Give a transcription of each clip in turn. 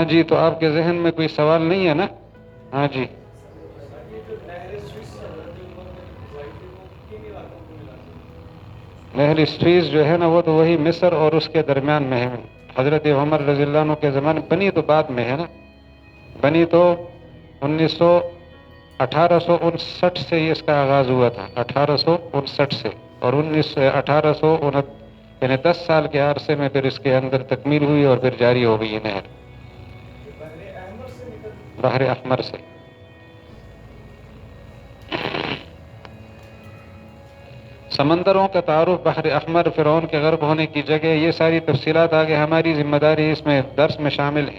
ہاں جی، تو آپ کے ذہن میں کوئی سوال نہیں ہے نا؟ ہاں جی، نہر سوئس جو ہے نا وہ تو وہی مصر اور اس کے درمیان میں ہے. حضرت عمر رضی اللہ عنہ کے زمانے بنی تو بعد میں ہے نا، بنی تو 1859 سے ہی اس کا آغاز ہوا تھا، 1859 سے، اور 1800 یعنی 10 سال کے عرصے میں پھر اس کے اندر تکمیل ہوئی اور پھر جاری ہو گئی یہ نہر بحر احمر سے. سمندروں کا تعارف بحر احمر، فرعون کے غرق ہونے کی جگہ، یہ ساری تفصیلات آگے ہماری ذمہ داری اس میں درس میں شامل ہے.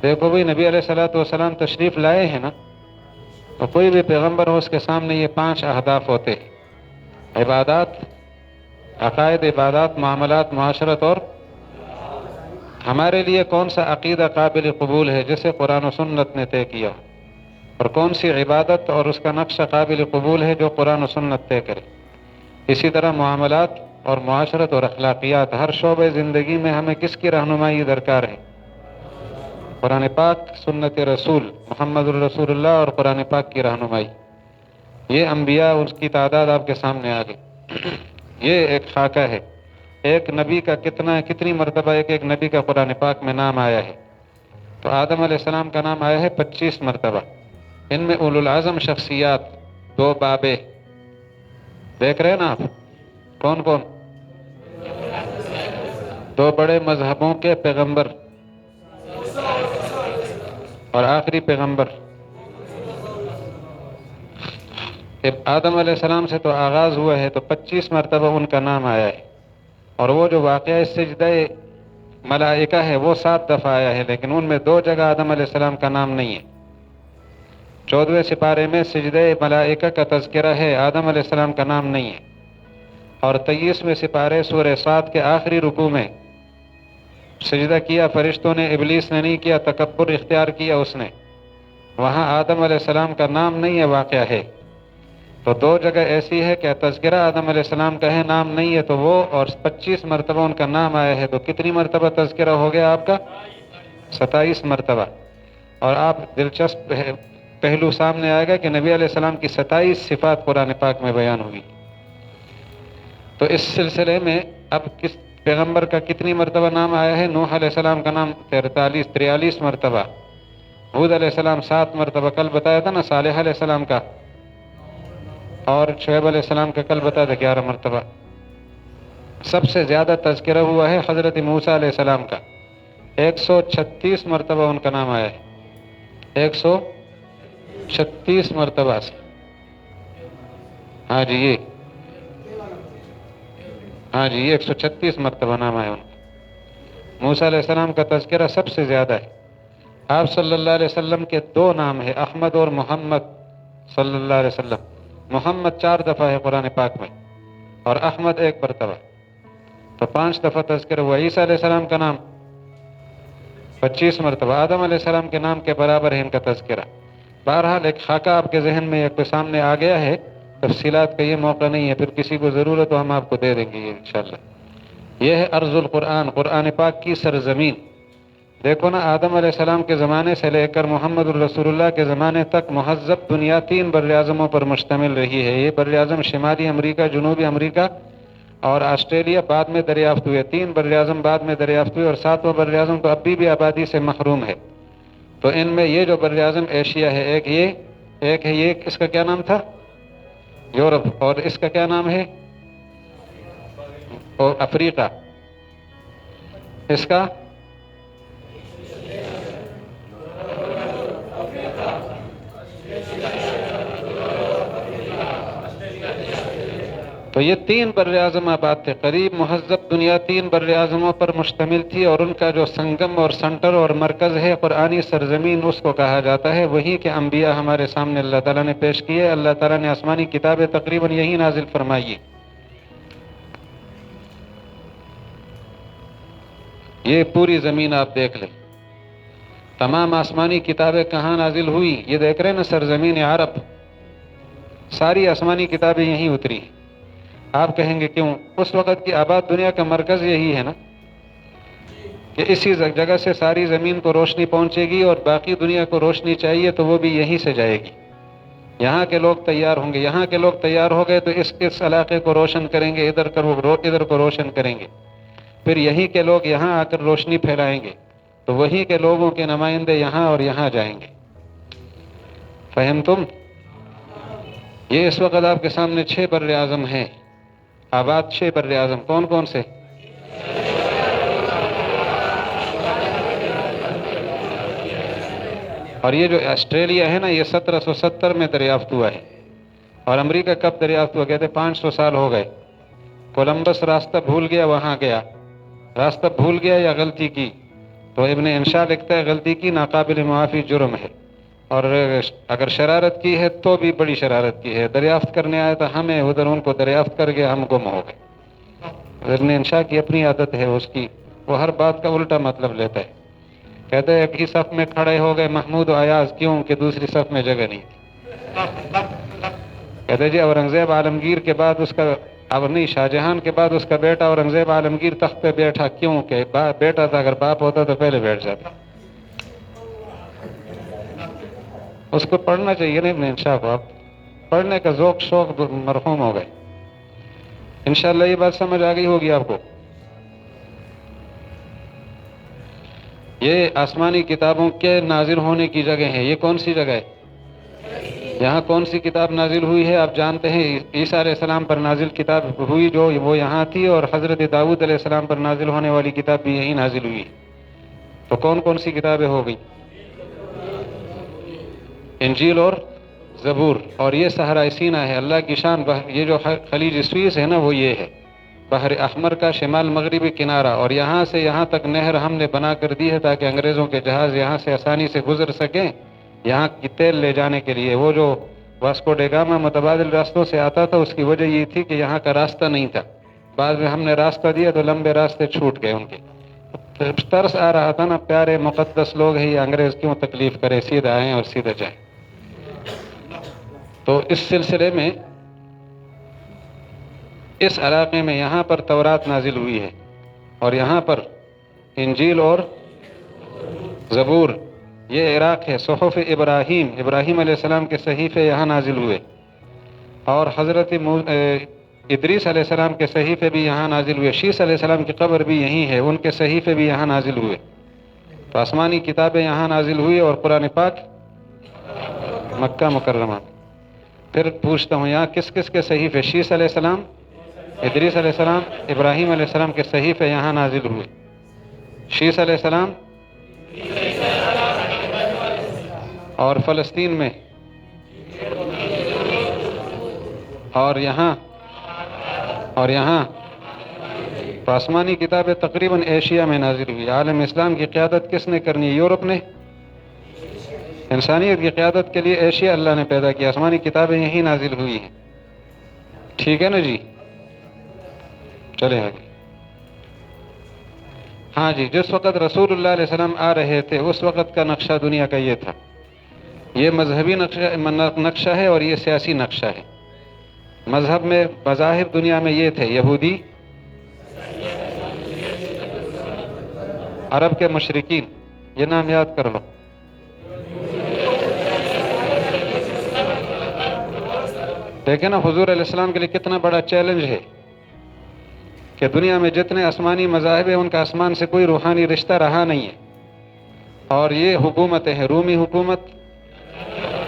دیکھو بھئی، نبی علیہ الصلوۃ والسلام تشریف لائے ہیں نا، تو کوئی بھی پیغمبر ہو اس کے سامنے یہ 5 اہداف ہوتے ہیں: عبادات، عقائد، عبادات، معاملات، معاشرت، اور ہمارے لیے کون سا عقیدہ قابل قبول ہے جسے قرآن و سنت نے طے کیا، اور کون سی عبادت اور اس کا نقشہ قابل قبول ہے جو قرآن و سنت طے کرے. اسی طرح معاملات اور معاشرت اور اخلاقیات، ہر شعبہ زندگی میں ہمیں کس کی رہنمائی درکار ہے؟ قرآن پاک، سنت رسول محمد الرسول اللہ اور قرآن پاک کی رہنمائی. یہ انبیاء، اس کی تعداد آپ کے سامنے آ گئی. یہ ایک خاکہ ہے، ایک نبی کا کتنی مرتبہ ایک نبی کا قرآن پاک میں نام آیا ہے. تو آدم علیہ السلام کا نام آیا ہے 25 مرتبہ. ان میں اولو العزم شخصیات 2 بابے دیکھ رہے ہیں نا آپ، کون کون؟ 2 بڑے مذہبوں کے پیغمبر اور آخری پیغمبر. آدم علیہ السلام سے تو آغاز ہوا ہے، تو 25 مرتبہ ان کا نام آیا ہے. اور وہ جو واقعہ سجدہ ملائکہ ہے وہ 7 دفعہ آیا ہے، لیکن ان میں 2 جگہ آدم علیہ السلام کا نام نہیں ہے. 14ویں سپارے میں سجدہ ملائکہ کا تذکرہ ہے، آدم علیہ السلام کا نام نہیں ہے. اور 23ویں سپارے سورہ صاد کے آخری رکوع میں سجدہ کیا فرشتوں نے، ابلیس نے نہیں کیا، تکبر اختیار کیا اس نے، وہاں آدم علیہ السلام کا نام نہیں ہے، واقعہ ہے. تو 2 جگہ ایسی ہے کہ تذکرہ آدم علیہ السلام کا ہے، نام نہیں ہے، تو وہ، اور 25 مرتبہ ان کا نام آیا ہے، تو کتنی مرتبہ تذکرہ ہو گیا آپ کا؟ 27 مرتبہ. اور آپ دلچسپ پہلو سامنے آئے گا کہ نبی علیہ السلام کی 27 صفات قرآن پاک میں بیان ہوئی. تو اس سلسلے میں اب کس پیغمبر کا کتنی مرتبہ نام آیا ہے؟ نوح علیہ السلام کا نام 43 مرتبہ، ہود علیہ السلام 7 مرتبہ، کل بتایا تھا نا صالح علیہ السلام کا، اور شعیب علیہ السلام کا کل بتایا تھا 11 مرتبہ. سب سے زیادہ تذکرہ ہوا ہے حضرت موسیٰ علیہ السلام کا، 136 مرتبہ ان کا نام آیا ہے، 136 مرتبہ سے. ہاں جی، یہ 136 مرتبہ نام آیا ان کا. موسیٰ علیہ السلام کا تذکرہ سب سے زیادہ ہے. آپ صلی اللہ علیہ وسلم کے 2 نام ہیں، احمد اور محمد صلی اللہ علیہ وسلم. محمد 4 دفعہ ہے قرآن پاک میں، اور احمد 1 مرتبہ، تو 5 دفعہ تذکرہ ہوا. عیسیٰ علیہ السلام کا نام 25 مرتبہ، آدم علیہ السلام کے نام کے برابر ہے ان کا تذکرہ. بہرحال ایک خاکہ آپ کے ذہن میں ایک سامنے آ گیا ہے، تفصیلات کا یہ موقع نہیں ہے، پھر کسی کو ضرورت ہو ہم آپ کو دے دیں گے یہ انشاءاللہ. یہ ہے ارض القرآن، قرآن پاک کی سرزمین. دیکھو نا، آدم علیہ السلام کے زمانے سے لے کر محمد الرسول اللہ کے زمانے تک مہذب دنیا 3 براعظموں پر مشتمل رہی ہے. یہ براعظم شمالی امریکہ، جنوبی امریکہ اور آسٹریلیا بعد میں دریافت ہوئے. 3 براعظم بعد میں دریافت ہوئے، اور 7واں براعظم تو ابھی بھی آبادی سے محروم ہے. تو ان میں یہ جو براعظم ایشیا ہے، ایک ہے یہ، اس کا کیا نام تھا؟ یورپ. اور اس کا کیا نام ہے؟ اور افریقہ. اس کا تو یہ 3 براعظم آباد تھے. قریب مہذب دنیا 3 براعظموں پر مشتمل تھی، اور ان کا جو سنگم اور سنٹر اور مرکز ہے قرآنی سرزمین، اس کو کہا جاتا ہے. وہی کہ انبیاء ہمارے سامنے اللہ تعالیٰ نے پیش کیے. اللہ تعالیٰ نے آسمانی کتابیں تقریباً یہی نازل فرمائی. یہ پوری زمین آپ دیکھ لیں، تمام آسمانی کتابیں کہاں نازل ہوئی؟ یہ دیکھ رہے ہیں نا، سرزمین عرب. ساری آسمانی کتابیں یہیں اتری. آپ کہیں گے کیوں؟ اس وقت کی آباد دنیا کا مرکز یہی ہے نا، کہ اسی جگہ سے ساری زمین کو روشنی پہنچے گی اور باقی دنیا کو روشنی چاہیے تو وہ بھی یہیں سے جائے گی. یہاں کے لوگ تیار ہوں گے، یہاں کے لوگ تیار ہو گئے تو اس علاقے کو روشن کریں گے، ادھر کو روشن کریں گے. پھر یہیں کے لوگ یہاں آ کر روشنی پھیلائیں گے تو وہیں کے لوگوں کے نمائندے یہاں اور یہاں جائیں گے. فہم تم؟ یہ اس وقت آپ کے سامنے 6 بر اعظم ہیں، آباد 6 بر اعظم. کون کون سے؟ اور یہ جو آسٹریلیا ہے نا، یہ 1770 میں دریافت ہوا ہے. اور امریکہ کب دریافت ہوا؟ کہتے 500 سال ہو گئے. کولمبس راستہ بھول گیا، وہاں گیا، راستہ بھول گیا یا غلطی کی؟ تو ابن انشاء لکھتا ہے غلطی کی ناقابل معافی جرم ہے، اور اگر شرارت کی ہے تو بھی بڑی شرارت کی ہے. دریافت کرنے آیا تھا ہمیں، ادھر ان کو دریافت کر گیا، ہم گم ہو گئے. ابن انشاء کی اپنی عادت ہے اس کی، وہ ہر بات کا الٹا مطلب لیتا ہے. کہتے ہیں ایک ہی صف میں کھڑے ہو گئے محمود و ایاز، کیوں کہ دوسری صف میں جگہ نہیں تھی. کہتے جی اورنگزیب عالمگیر کے بعد اس کا، اب نہیں، شاہ جہان کے بعد اس کا بیٹا اورنگزیب عالمگیر تخت پہ بیٹھا، کیوں کہ بیٹا تھا، اگر باپ ہوتا تو پہلے بیٹھ جاتا. اس کو پڑھنا چاہیے نا ابن انشاء کو. آپ پڑھنے کا ذوق شوق مرحوم ہو گئے. انشاءاللہ یہ بات سمجھ آ گئی ہوگی آپ کو. یہ آسمانی کتابوں کے نازل ہونے کی جگہ ہے. یہ کون سی جگہ ہے؟ یہاں کون سی کتاب نازل ہوئی ہے آپ جانتے ہیں؟ عیسیٰ علیہ السلام پر نازل کتاب ہوئی جو وہ یہاں تھی، اور حضرت داؤد علیہ السلام پر نازل ہونے والی کتاب بھی یہیں نازل ہوئی. تو کون کون سی کتابیں ہو گئی؟ انجیل اور زبور. اور یہ صحرائے سینا ہے. اللہ کی شان. یہ جو خلیج سوئس ہے نا، وہ یہ ہے بحر احمر کا شمال مغربی کنارہ، اور یہاں سے یہاں تک نہر ہم نے بنا کر دی ہے تاکہ انگریزوں کے جہاز یہاں سے آسانی سے گزر سکیں یہاں کی تیل لے جانے کے لیے. وہ جو واسکو ڈے گاما متبادل راستوں سے آتا تھا، اس کی وجہ یہ تھی کہ یہاں کا راستہ نہیں تھا. بعد میں ہم نے راستہ دیا تو لمبے راستے چھوٹ گئے ان کے. ترس آ رہا تھا نا، پیارے مقدس لوگ ہیں یہ، انگریز کیوں تکلیف کرے، سیدھا آئیں اور سیدھا جائیں. تو اس سلسلے میں اس علاقے میں یہاں پر تورات نازل ہوئی ہے، اور یہاں پر انجیل اور زبور. یہ عراق ہے. صحف ابراہیم علیہ السلام کے صحیفے یہاں نازل ہوئے، اور حضرت ادریس علیہ السلام کے صحیفے بھی یہاں نازل ہوئے. شیس علیہ السلام کی قبر بھی یہیں ہے، ان کے صحیفے بھی یہاں نازل ہوئے. تو آسمانی کتابیں یہاں نازل ہوئی، اور قرآن پاک مکہ مکرمہ. پھر پوچھتا ہوں یہاں کس کس کے صحیفے؟ شیس علیہ السلام، ادریس علیہ السلام، ابراہیم علیہ السلام کے صحیفے یہاں نازل ہوئے. شیس علیہ السلام اور فلسطین میں، اور یہاں تو آسمانی کتابیں تقریباً ایشیا میں نازل ہوئی. عالم اسلام کی قیادت کس نے کرنی ہے؟ یورپ نے. انسانیت کی قیادت کے لیے ایشیا اللہ نے پیدا کیا. آسمانی کتابیں یہیں نازل ہوئی ہیں. ٹھیک ہے نا جی؟ چلیں آگے. ہاں جی، جس وقت رسول اللہ علیہ السلام آ رہے تھے اس وقت کا نقشہ دنیا کا یہ تھا. یہ مذہبی نقشہ ہے اور یہ سیاسی نقشہ ہے. مذہب میں مذاہب دنیا میں یہ تھے: یہودی، عرب کے مشرکین. یہ نام یاد کر لو. دیکھیں نا حضور علیہ السلام کے لیے کتنا بڑا چیلنج ہے کہ دنیا میں جتنے آسمانی مذاہب ہیں ان کا آسمان سے کوئی روحانی رشتہ رہا نہیں ہے. اور یہ حکومتیں ہیں. رومی حکومت،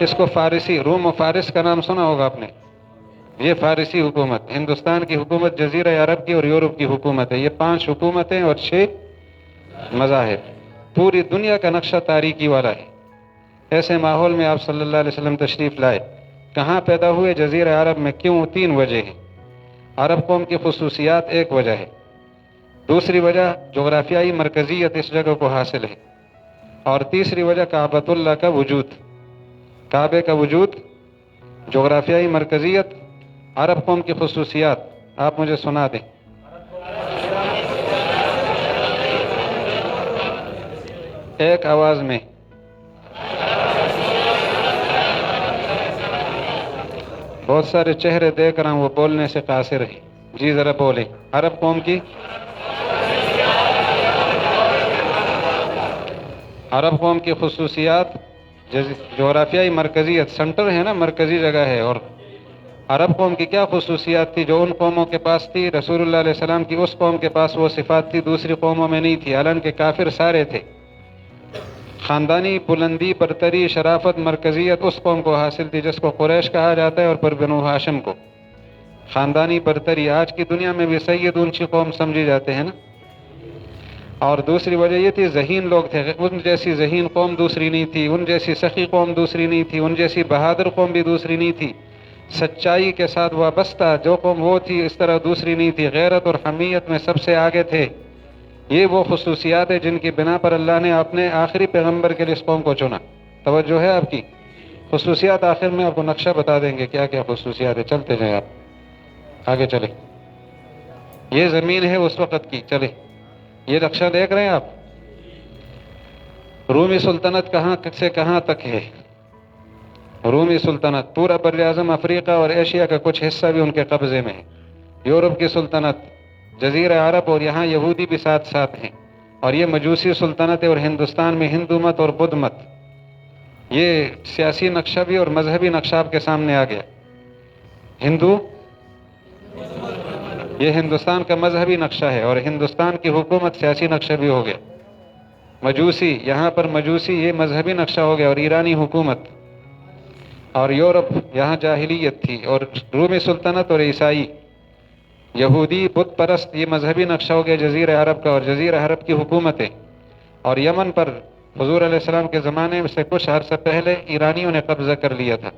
اس کو فارسی، روم و فارس کا نام سنا ہوگا آپ نے. یہ فارسی حکومت. ہندوستان کی حکومت جزیرہ عرب کی اور یورپ کی حکومت ہے. یہ 5 حکومتیں اور 6 مذاہب. پوری دنیا کا نقشہ تاریکی والا ہے. ایسے ماحول میں آپ صلی اللہ علیہ وسلم تشریف لائے. کہاں پیدا ہوئے؟ جزیرہ عرب میں. کیوں؟ 3 وجہ ہیں. عرب قوم کی خصوصیات ایک وجہ ہے. دوسری وجہ جغرافیائی مرکزیت اس جگہ کو حاصل ہے. اور تیسری وجہ کعبۃ اللہ کا وجود. کعبے کا وجود، جغرافیائی مرکزیت، عرب قوم کی خصوصیات. آپ مجھے سنا دیں. ایک آواز میں. بہت سارے چہرے دیکھ رہا ہوں وہ بولنے سے قاصر ہیں. جی ذرا بولیں. عرب قوم کی عرب قوم کی خصوصیات، جغرافیائی مرکزیت، سنٹر ہے نا، مرکزی جگہ ہے. اور عرب قوم کی کیا خصوصیات تھی جو ان قوموں کے پاس تھی؟ رسول اللہ علیہ السلام کی اس قوم کے پاس وہ صفات تھی، دوسری قوموں میں نہیں تھی، حالانکہ کافر سارے تھے. خاندانی بلندی، برتری، شرافت، مرکزیت اس قوم کو حاصل تھی جس کو قریش کہا جاتا ہے، اور پھر بنو ہاشم کو. خاندانی برتری، آج کی دنیا میں بھی سید اونچی قوم سمجھی جاتے ہیں نا. اور دوسری وجہ یہ تھی ذہین لوگ تھے، ان جیسی ذہین قوم دوسری نہیں تھی، ان جیسی سخی قوم دوسری نہیں تھی، ان جیسی بہادر قوم بھی دوسری نہیں تھی. سچائی کے ساتھ وابستہ جو قوم وہ تھی، اس طرح دوسری نہیں تھی. غیرت اور حمیت میں سب سے آگے تھے. یہ وہ خصوصیات ہیں جن کی بنا پر اللہ نے اپنے آخری پیغمبر کے لیے اس قوم کو چنا. توجہ ہے آپ کی؟ خصوصیات آخر میں آپ کو نقشہ بتا دیں گے کیا کیا خصوصیات ہیں. چلتے جائیں، آپ آگے چلیں. یہ زمین ہے اس وقت کی. چلے، یہ نقشہ دیکھ رہے ہیں آپ؟ رومی سلطنت کہاں سے کہاں تک ہے؟ رومی سلطنت پورا بر اعظم افریقہ اور ایشیا کا کچھ حصہ بھی ان کے قبضے میں ہے. یورپ کی سلطنت، جزیرہ عرب، اور یہاں یہودی بھی ساتھ ساتھ ہیں. اور یہ مجوسی سلطنت ہے، اور ہندوستان میں ہندو مت اور بدھ مت. یہ سیاسی نقشہ بھی اور مذہبی نقشہ آپ کے سامنے آ گیا. ہندو، یہ ہندوستان کا مذہبی نقشہ ہے، اور ہندوستان کی حکومت سیاسی نقشہ بھی ہو گیا. مجوسی، یہاں پر مجوسی یہ مذہبی نقشہ ہو گیا، اور ایرانی حکومت. اور یورپ، یہاں جاہلیت تھی. اور رومی سلطنت اور عیسائی، یہودی، بت پرست، یہ مذہبی نقشہ ہو گیا جزیرہ عرب کا، اور جزیرہ عرب کی حکومتیں. اور یمن پر حضور علیہ السلام کے زمانے سے کچھ عرصہ پہلے ایرانیوں نے قبضہ کر لیا تھا.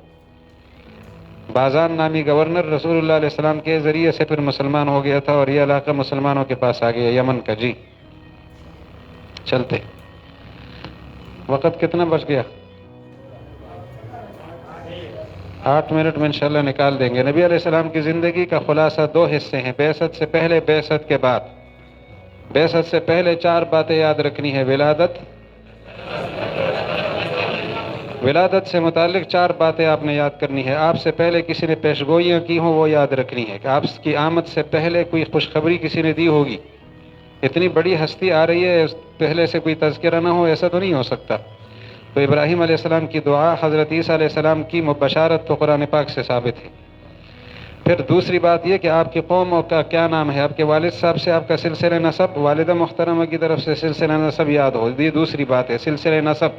بازان نامی گورنر رسول اللہ علیہ السلام کے ذریعے سے پھر مسلمان ہو گیا تھا، اور یہ علاقہ مسلمانوں کے پاس آ گیا، یمن کا. جی چلتے، وقت کتنا بچ گیا؟ 8 منٹ میں انشاءاللہ نکال دیں گے. نبی علیہ السلام کی زندگی کا خلاصہ 2 حصے ہیں: بعثت سے پہلے، بعثت کے بعد. بعثت سے پہلے 4 باتیں یاد رکھنی ہے. ولادت سے متعلق 4 باتیں آپ نے یاد کرنی ہے. آپ سے پہلے کسی نے پیشگوئیاں کی ہوں وہ یاد رکھنی ہے کہ آپ کی آمد سے پہلے کوئی خوشخبری کسی نے دی ہوگی. اتنی بڑی ہستی آ رہی ہے، پہلے سے کوئی تذکرہ نہ ہو، ایسا تو نہیں ہو سکتا. تو ابراہیم علیہ السلام کی دعا، حضرت عیسیٰ علیہ السلام کی بشارت تو قرآن پاک سے ثابت ہے. پھر دوسری بات یہ کہ آپ کی قوم کا کیا نام ہے، آپ کے والد صاحب سے آپ کا سلسلہ نسب، والدہ محترمہ کی طرف سے سلسلہ نسب یاد ہو. یہ دوسری بات ہے، سلسلہ نسب.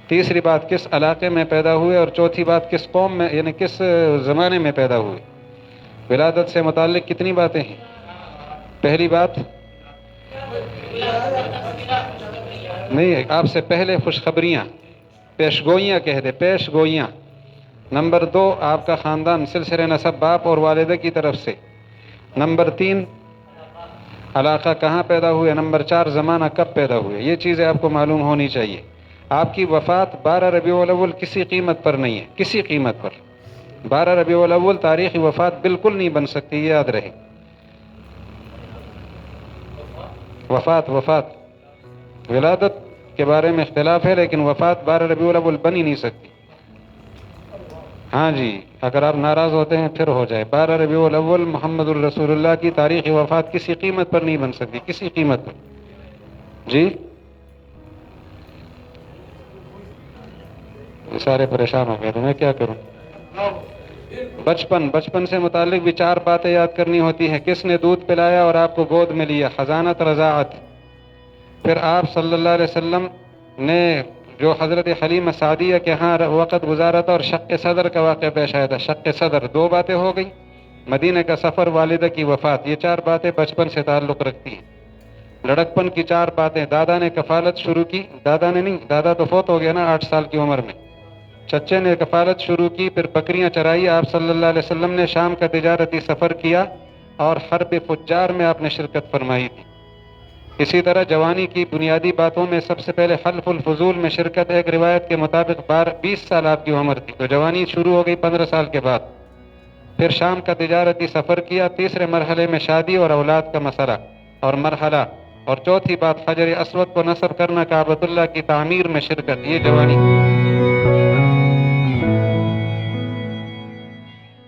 تیسری بات کس علاقے میں پیدا ہوئے، اور چوتھی بات کس قوم میں، یعنی کس زمانے میں پیدا ہوئے. ولادت سے متعلق کتنی باتیں ہیں؟ پہلی بات نہیں، آپ سے پہلے خوشخبریاں، پیشگوئیاں کہہ دے، پیشگوئیاں. نمبر 2 آپ کا خاندان، سلسلہ نسب باپ اور والدہ کی طرف سے. نمبر 3 علاقہ کہاں پیدا ہوئے. نمبر 4 زمانہ کب پیدا ہوئے. یہ چیزیں آپ کو معلوم ہونی چاہیے. آپ کی وفات 12 ربیع الاول کسی قیمت پر نہیں ہے، کسی قیمت پر. 12 ربیع الاول تاریخ وفات بالکل نہیں بن سکتی، یہ یاد رہے. وفات ولادت کے بارے میں اختلاف ہے، لیکن وفات 12 ربیع الاول بن ہی نہیں سکتی. ہاں جی، اگر آپ ناراض ہوتے ہیں پھر ہو جائے. 12 ربیع الاول محمد الرسول اللہ کی تاریخ وفات کسی قیمت پر نہیں بن سکتی، کسی قیمت پر. جی سارے پریشان ہو گئے تو میں کیا کروں. بچپن سے متعلق بھی 4 باتیں یاد کرنی ہوتی ہیں. کس نے دودھ پلایا اور آپ کو گود میں لیا، خزانت رضاعت. پھر آپ صلی اللہ علیہ وسلم نے جو حضرت حلیمہ سعدیہ کے ہاں وقت گزارا تھا، اور شق صدر کا واقعہ پیش آیا تھا. شق صدر 2 باتیں ہو گئی. مدینہ کا سفر، والدہ کی وفات. یہ 4 باتیں بچپن سے تعلق رکھتی ہیں. لڑکپن کی 4 باتیں: دادا نے کفالت شروع کی، دادا نے نہیں، دادا تو فوت ہو گیا نا 8 سال کی عمر میں. چچے نے کفالت شروع کی، پھر بکریاں چرائی. آپ صلی اللہ علیہ وسلم نے شام کا تجارتی سفر کیا، اور حرب فجار میں آپ نے شرکت فرمائی تھی. اسی طرح جوانی کی بنیادی باتوں میں سب سے پہلے حلف الفضول میں شرکت. ایک روایت کے مطابق 20 سال آپ کی عمر تھی، تو جوانی شروع ہو گئی 15 سال کے بعد. پھر شام کا تجارتی سفر کیا. تیسرے مرحلے میں شادی اور اولاد کا مسئلہ اور مرحلہ. اور چوتھی بات حجر اسود کو نصب کرنا، کعبۃ اللہ کی تعمیر میں شرکت. یہ جوانی.